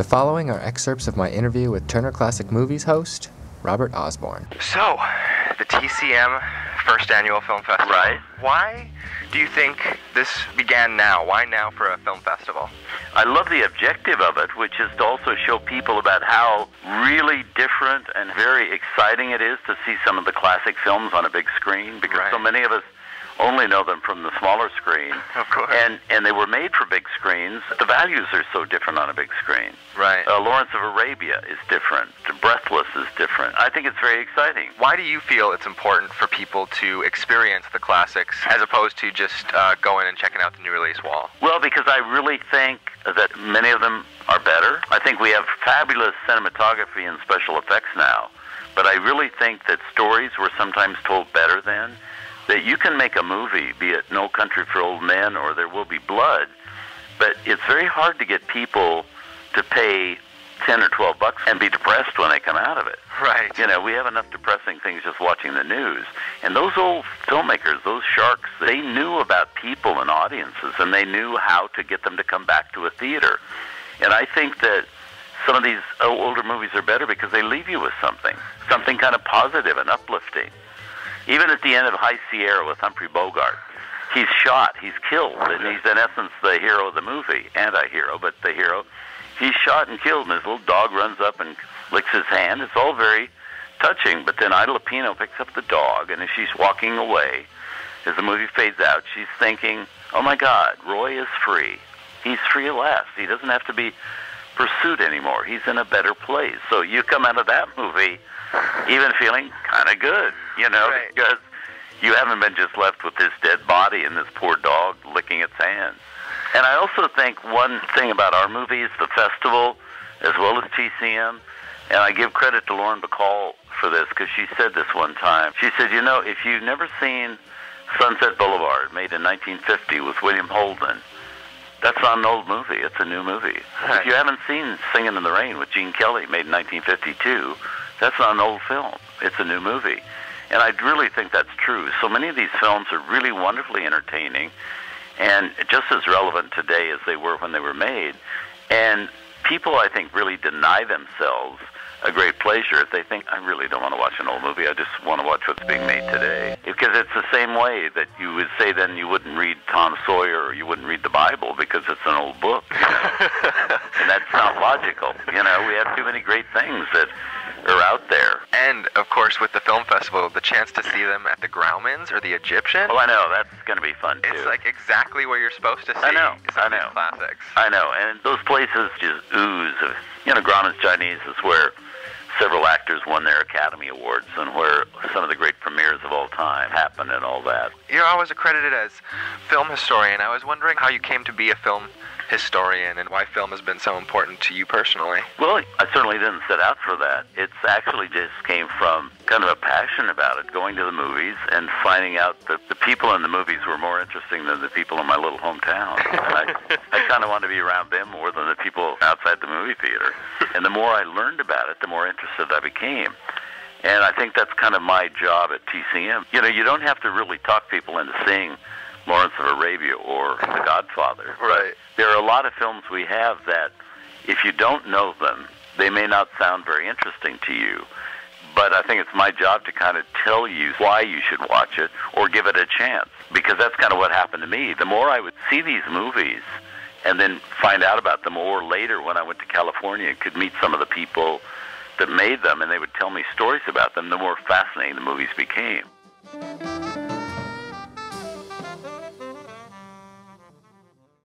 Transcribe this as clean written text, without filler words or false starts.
The following are excerpts of my interview with Turner Classic Movies host, Robert Osborne. So, the TCM First Annual Film Festival. Right. Why do you think this began now? Why now for a film festival? I love the objective of it, which is to also show people about how really different and very exciting it is to see some of the classic films on a big screen, because so many of us only know them from the smaller screen. Of course. And they were made for big screens. The values are so different on a big screen. Right. Lawrence of Arabia is different. Breathless is different. I think it's very exciting. Why do you feel it's important for people to experience the classics as opposed to just going and checking out the new release wall? Well, because I really think that many of them are better. I think we have fabulous cinematography and special effects now, but I really think that stories were sometimes told better then. That you can make a movie, be it No Country for Old Men or There Will Be Blood, but it's very hard to get people to pay 10 or 12 bucks and be depressed when they come out of it. Right. You know, we have enough depressing things just watching the news. And those old filmmakers, those sharks, they knew about people and audiences, and they knew how to get them to come back to a theater. And I think that some of these older movies are better because they leave you with something kind of positive and uplifting. Even at the end of High Sierra with Humphrey Bogart, he's shot, he's killed, and he's in essence the hero of the movie. Anti-hero, but the hero. He's shot and killed, and his little dog runs up and licks his hand. It's all very touching, but then Ida Lupino picks up the dog, and as she's walking away, as the movie fades out, she's thinking, oh my God, Roy is free. He's free at last. He doesn't have to be pursued anymore. He's in a better place. So you come out of that movie even feeling kind of good, you know, because you haven't been just left with this dead body and this poor dog licking its hands. And I also think one thing about our movies, the festival, as well as TCM, and I give credit to Lauren Bacall for this because she said this one time. She said, you know, if you've never seen Sunset Boulevard, made in 1950 with William Holden, that's not an old movie. It's a new movie. Right. If you haven't seen Singin' in the Rain with Gene Kelly, made in 1952, that's not an old film. It's a new movie. And I really think that's true. So many of these films are really wonderfully entertaining and just as relevant today as they were when they were made. And people, I think, really deny themselves a great pleasure if they think, I really don't want to watch an old movie. I just want to watch what's being made today. Because it's the same way that you would say then you wouldn't read Tom Sawyer or you wouldn't read the Bible because it's an old book. You know? And that's not logical. You know, we have too many great things that are out there. And, of course, with the film festival, the chance to see them at the Grauman's or the Egyptian. Oh, I know. That's going to be fun, too. It's like exactly what you're supposed to see. I know. Classics. I know. And those places just ooze of, you know, Grauman's Chinese is where several actors won their Academy Awards and where some of the great premieres of all time happen and all that. You're always accredited as film historian. I was wondering how you came to be a film historian and why film has been so important to you personally. Well, I certainly didn't set out for that. It's actually just came from kind of a passion about it, going to the movies and finding out that the people in the movies were more interesting than the people in my little hometown. And I kind of wanted to be around them more than the people outside the movie theater. And the more I learned about it, the more interested I became. And I think that's kind of my job at TCM. You know, you don't have to really talk people into seeing Lawrence of Arabia or The Godfather. Right. There are a lot of films we have that, if you don't know them, they may not sound very interesting to you. But I think it's my job to kind of tell you why you should watch it or give it a chance, because that's kind of what happened to me. The more I would see these movies and then find out about them, or later when I went to California and could meet some of the people that made them and they would tell me stories about them, the more fascinating the movies became.